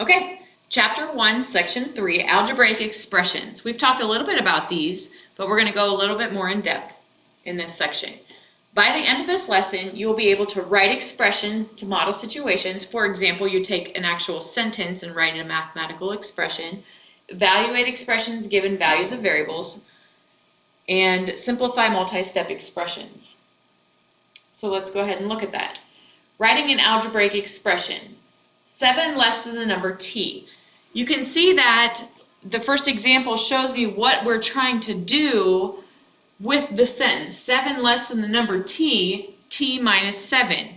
Okay, Chapter 1, Section 3, Algebraic Expressions. We've talked a little bit about these, but we're going to go a little bit more in depth in this section. By the end of this lesson, you will be able to write expressions to model situations. For example, you take an actual sentence and write a mathematical expression, evaluate expressions given values of variables, and simplify multi-step expressions. So let's go ahead and look at that. Writing an algebraic expression, 7 less than the number t. You can see that the first example shows me what we're trying to do with the sentence. 7 less than the number t, t minus 7.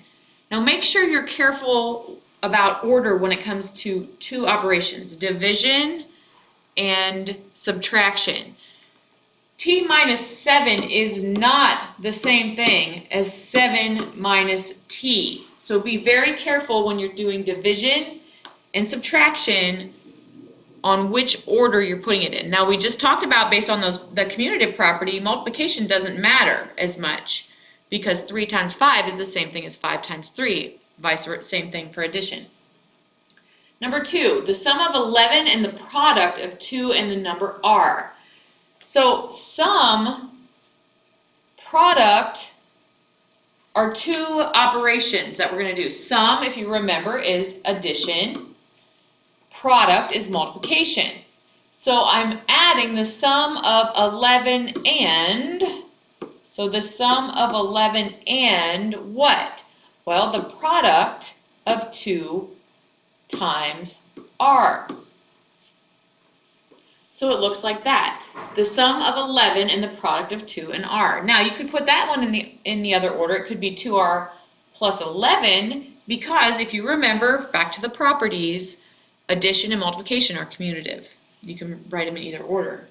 Now make sure you're careful about order when it comes to two operations, division and subtraction. T minus 7 is not the same thing as 7 minus t. So be very careful when you're doing division and subtraction on which order you're putting it in. Now we just talked about, based on the commutative property, multiplication doesn't matter as much because 3 times 5 is the same thing as 5 times 3, vice versa, same thing for addition. Number 2, the sum of 11 and the product of 2 and the number r. So sum, product are two operations that we're going to do. Sum, if you remember, is addition. Product is multiplication. So I'm adding the sum of 11 and, so the sum of 11 and what? Well, the product of 2 times r. So it looks like that. The sum of 11 and the product of 2 and r. Now you could put that one in the other order. It could be 2r plus 11 because if you remember, back to the properties, addition and multiplication are commutative. You can write them in either order.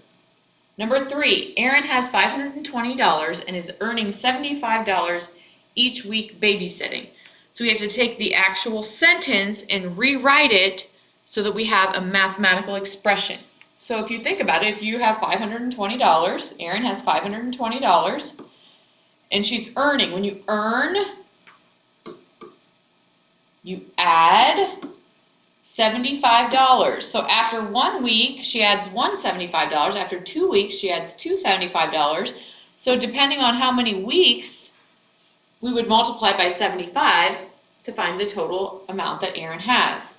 Number 3, Aaron has $520 and is earning $75 each week babysitting. So we have to take the actual sentence and rewrite it so that we have a mathematical expression. So if you think about it, if you have $520, Aaron has $520, and she's earning. When you earn, you add $75. So after 1 week, she adds $175. After 2 weeks, she adds $275. So depending on how many weeks, we would multiply by 75 to find the total amount that Aaron has.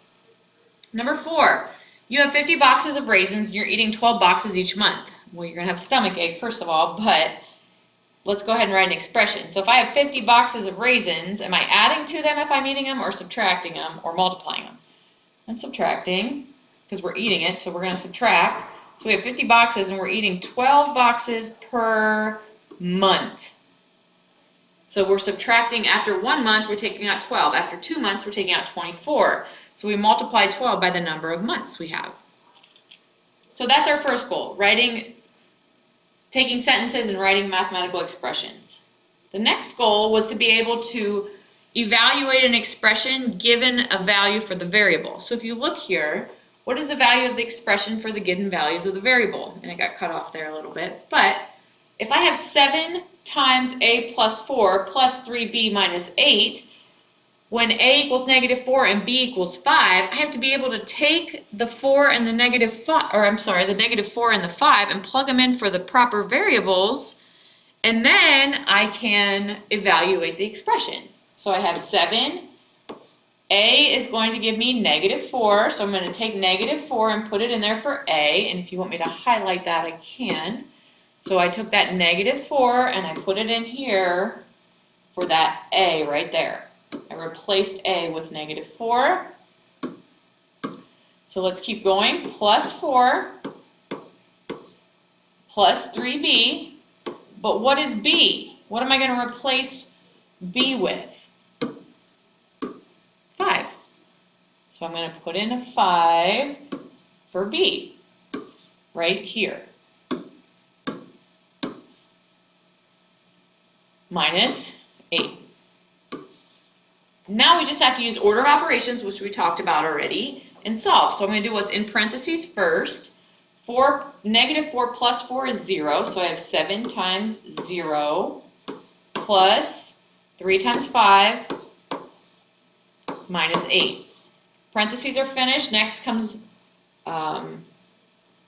Number 4. You have 50 boxes of raisins and you're eating 12 boxes each month. Well, you're going to have stomach ache, first of all, but let's go ahead and write an expression. So if I have 50 boxes of raisins, am I adding to them if I'm eating them, or subtracting them, or multiplying them? I'm subtracting because we're eating it, so we're going to subtract. So we have 50 boxes and we're eating 12 boxes per month. So we're subtracting. After 1 month, we're taking out 12. After 2 months, we're taking out 24. So we multiply 12 by the number of months we have. So that's our first goal, taking sentences and writing mathematical expressions. The next goal was to be able to evaluate an expression given a value for the variable. So if you look here, what is the value of the expression for the given values of the variable? And it got cut off there a little bit. But if I have 7 times a plus 4 plus 3b minus 8, when a equals negative 4 and b equals 5, I have to be able to take the 4 and the negative 5, the negative 4 and the 5 and plug them in for the proper variables, and then I can evaluate the expression. So I have 7. A is going to give me negative 4, so I'm going to take negative 4 and put it in there for A, and if you want me to highlight that, I can. So I took that negative 4 and I put it in here for that A right there. I replaced A with negative 4. So let's keep going. Plus 4 plus 3b. But what is b? What am I going to replace b with? 5. So I'm going to put in a 5 for b right here. Minus 8. Now we just have to use order of operations, which we talked about already, and solve. So I'm going to do what's in parentheses first. Negative 4 plus 4 is 0, so I have 7 times 0 plus 3 times 5 minus 8. Parentheses are finished. Next comes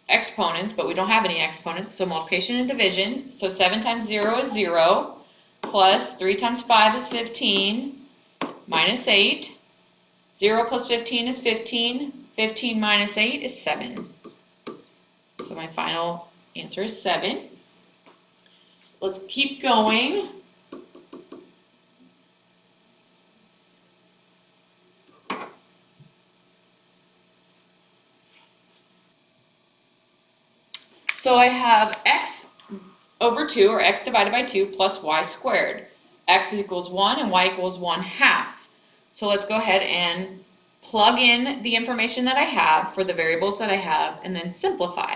exponents, but we don't have any exponents, so multiplication and division. So 7 times 0 is 0, plus 3 times 5 is 15, minus 8. 0 plus 15 is 15. 15 minus 8 is 7. So my final answer is 7. Let's keep going. So I have x over 2, or x divided by 2, plus y squared. X equals 1 and y equals 1/2. So let's go ahead and plug in the information that I have for the variables that I have and then simplify.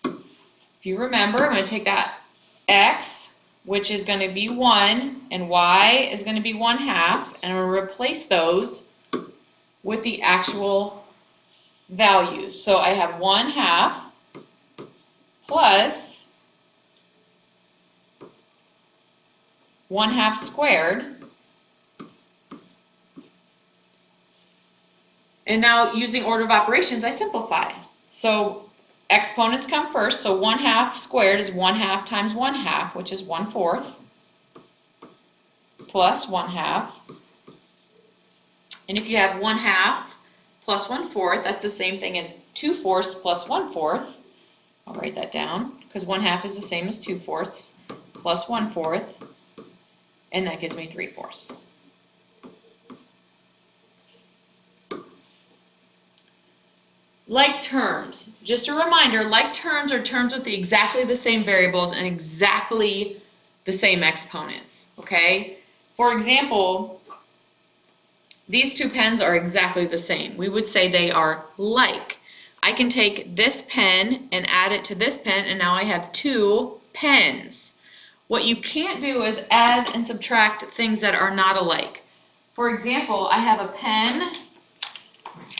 If you remember, I'm going to take that x, which is going to be 1, and y is going to be 1/2, and I'm going to replace those with the actual values. So I have 1/2 plus 1/2 squared. And now using order of operations, I simplify. So exponents come first, so 1/2 squared is 1/2 times 1/2, which is 1/4, plus 1/2. And if you have 1/2 plus 1/4, that's the same thing as 2/4 plus 1/4. I'll write that down, because 1/2 is the same as 2/4 plus 1/4, and that gives me 3/4. Like terms. Just a reminder, like terms are terms with exactly the same variables and exactly the same exponents, okay? For example, these two pens are exactly the same. We would say they are like. I can take this pen and add it to this pen, and now I have 2 pens. What you can't do is add and subtract things that are not alike. For example, I have a pen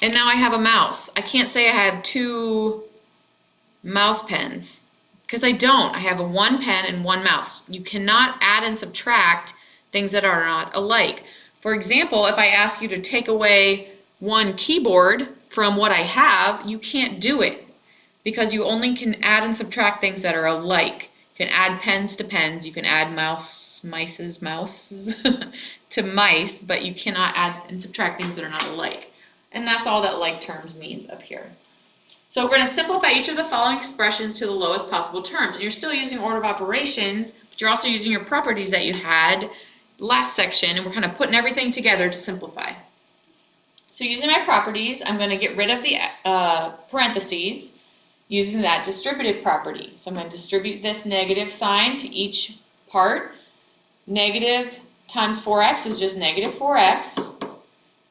and now I have a mouse. I can't say I have 2 mouse pens because I don't. I have a 1 pen and 1 mouse. You cannot add and subtract things that are not alike. For example, if I ask you to take away 1 keyboard from what I have, you can't do it because you only can add and subtract things that are alike. You can add pens to pens, you can add mouses to mice, but you cannot add and subtract things that are not alike. And that's all that like terms means up here. So we're going to simplify each of the following expressions to the lowest possible terms. And you're still using order of operations, but you're also using your properties that you had last section, and we're kind of putting everything together to simplify. So using my properties, I'm going to get rid of the parentheses using that distributive property. So I'm going to distribute this negative sign to each part. Negative times 4x is just negative 4x,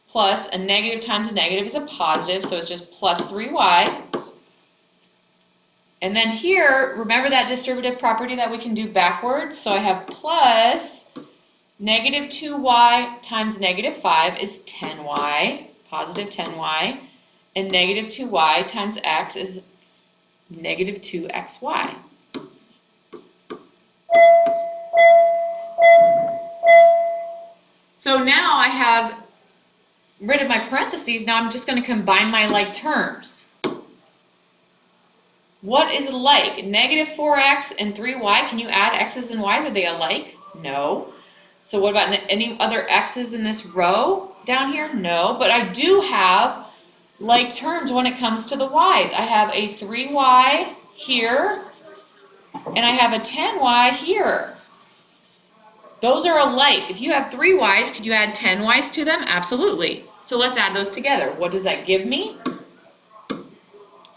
plus a negative times a negative is a positive, so it's just plus 3y. And then here, remember that distributive property that we can do backwards? So I have plus negative 2y times negative 5 is 10y, positive 10y, and negative 2y times x is negative 2xy. So now I have rid of my parentheses. Now I'm just going to combine my like terms. What is like? Negative 4x and 3y. Can you add x's and y's? Are they alike? No. So what about any other x's in this row down here? No. But I do have like terms when it comes to the y's. I have a 3y here, and I have a 10y here. Those are alike. If you have 3 y's, could you add 10 y's to them? Absolutely. So let's add those together. What does that give me?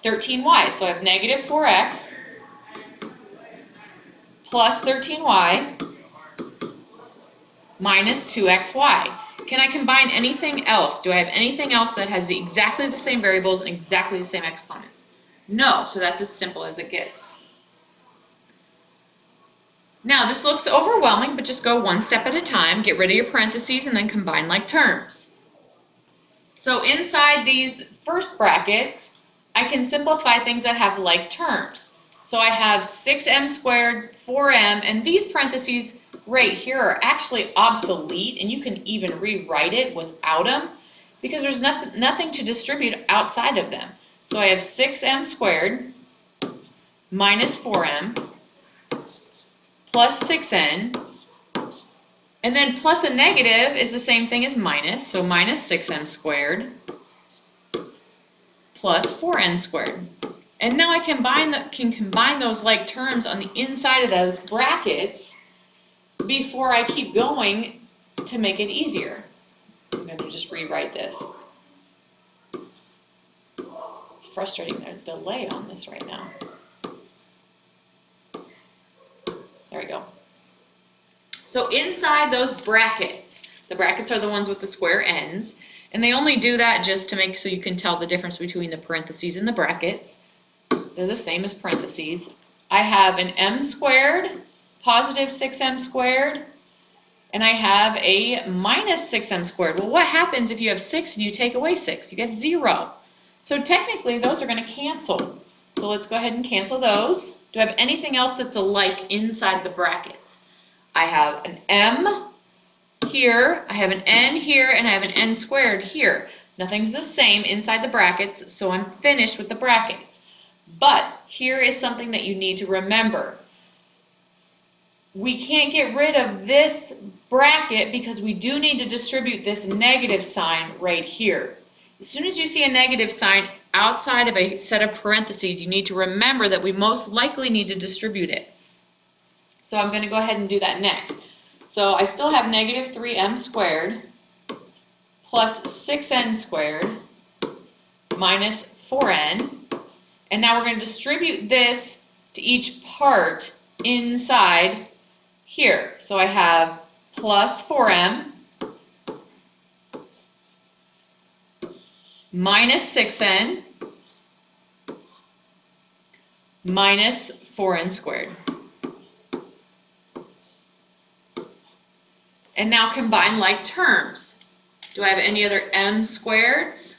13y. So I have negative 4x plus 13y minus 2xy. Can I combine anything else? Do I have anything else that has exactly the same variables and exactly the same exponents? No. So that's as simple as it gets. Now this looks overwhelming, but just go one step at a time. Get rid of your parentheses and then combine like terms. So inside these first brackets, I can simplify things that have like terms. So I have 6m squared, 4m, and these parentheses right here are actually obsolete, and you can even rewrite it without them because there's nothing to distribute outside of them. So I have 6m squared minus 4m plus 6n, and then plus a negative is the same thing as minus, so minus 6m squared plus 4n squared. And now I can combine those like terms on the inside of those brackets before I keep going to make it easier. I'm going to just rewrite this. It's frustrating, there's a delay on this right now. There we go. So inside those brackets, the brackets are the ones with the square ends, and they only do that just to make so you can tell the difference between the parentheses and the brackets. They're the same as parentheses. I have an m squared, positive 6m squared, and I have a minus 6m squared. Well, what happens if you have 6 and you take away 6? You get 0. So technically, those are going to cancel. So let's go ahead and cancel those. Do I have anything else that's alike inside the brackets? I have an m here, I have an n here, and I have an n squared here. Nothing's the same inside the brackets, so I'm finished with the brackets. But here is something that you need to remember. We can't get rid of this bracket because we do need to distribute this negative sign right here. As soon as you see a negative sign outside of a set of parentheses, you need to remember that we most likely need to distribute it. So I'm going to go ahead and do that next. So I still have negative 3m squared plus 6n squared minus 4n. And now we're going to distribute this to each part inside here. So I have plus 4m minus 6n minus 4n squared. And now combine like terms. Do I have any other m squareds?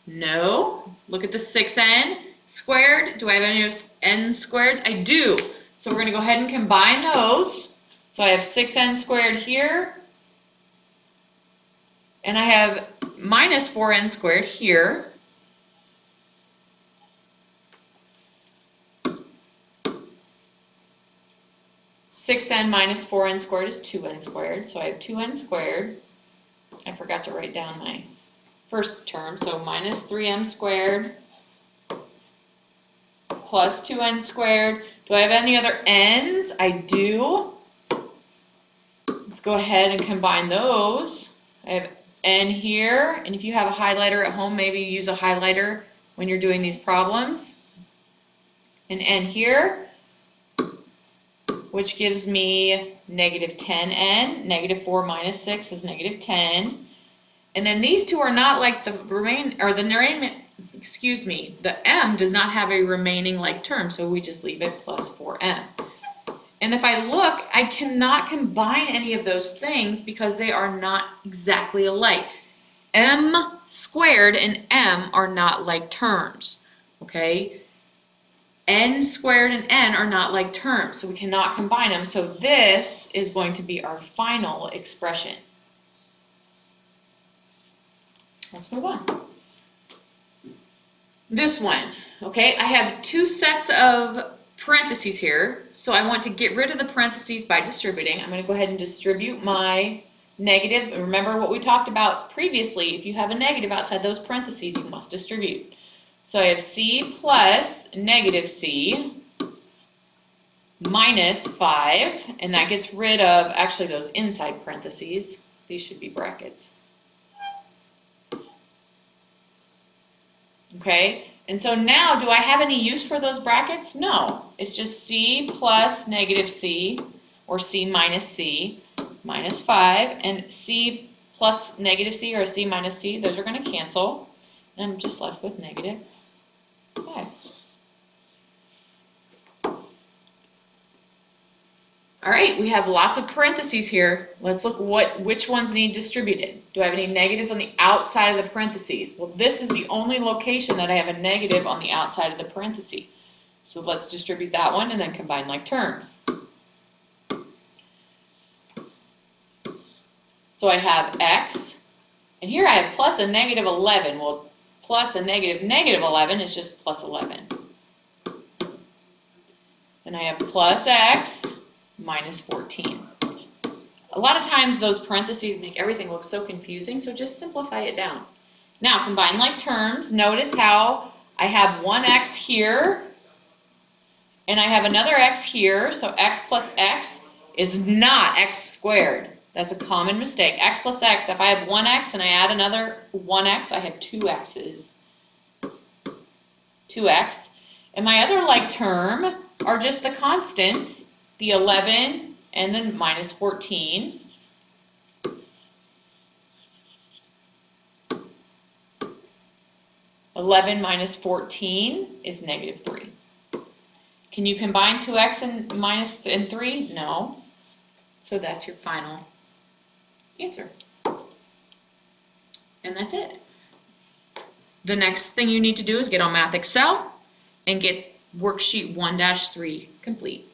No. Look at the 6n squared. Do I have any of n squareds? I do. So we're going to go ahead and combine those. So I have 6n squared here, and I have minus 4n squared here. Six n minus 4n squared is 2n squared, so I have 2n squared. I forgot to write down my first term, so minus 3m squared plus 2n squared. Do I have any other n's? I do. Let's go ahead and combine those. I have n here, and if you have a highlighter at home, maybe use a highlighter when you're doing these problems. And n here, which gives me negative 10n. Negative 4 minus 6 is negative 10. And then these two are not like the the m does not have a remaining like term, so we just leave it plus 4m. And if I look, I cannot combine any of those things because they are not exactly alike. M squared and m are not like terms, okay? N squared and n are not like terms, so we cannot combine them. So this is going to be our final expression. Let's move on. This one, okay, I have two sets of parentheses here, so I want to get rid of the parentheses by distributing. I'm going to go ahead and distribute my negative. Remember what we talked about previously. If you have a negative outside those parentheses, you must distribute. So I have c plus negative c minus 5, and that gets rid of actually those inside parentheses. These should be brackets. Okay, and so now do I have any use for those brackets? No, it's just c plus negative c, or c minus 5, and c plus negative c or c minus c, those are going to cancel, and I'm just left with negative 5. All right, we have lots of parentheses here. Let's look which ones need distributed. Do I have any negatives on the outside of the parentheses? Well, this is the only location that I have a negative on the outside of the parentheses. So let's distribute that one and then combine like terms. So I have x And here I have plus a negative 11. Well, plus a negative 11 is just plus 11. Then I have plus x minus 14. A lot of times those parentheses make everything look so confusing, so just simplify it down. Now, combine like terms. Notice how I have one x here, and I have another x here, so x plus x is not x squared. That's a common mistake. X plus x, if I have one x and I add another one x, I have two x's. 2x. And my other like term are just the constants, the 11 and then minus 14. (11 minus 14 is negative 3. Can you combine 2x and minus and 3? No. So that's your final answer. And that's it. The next thing you need to do is get on Math Excel and get worksheet 1-3 complete.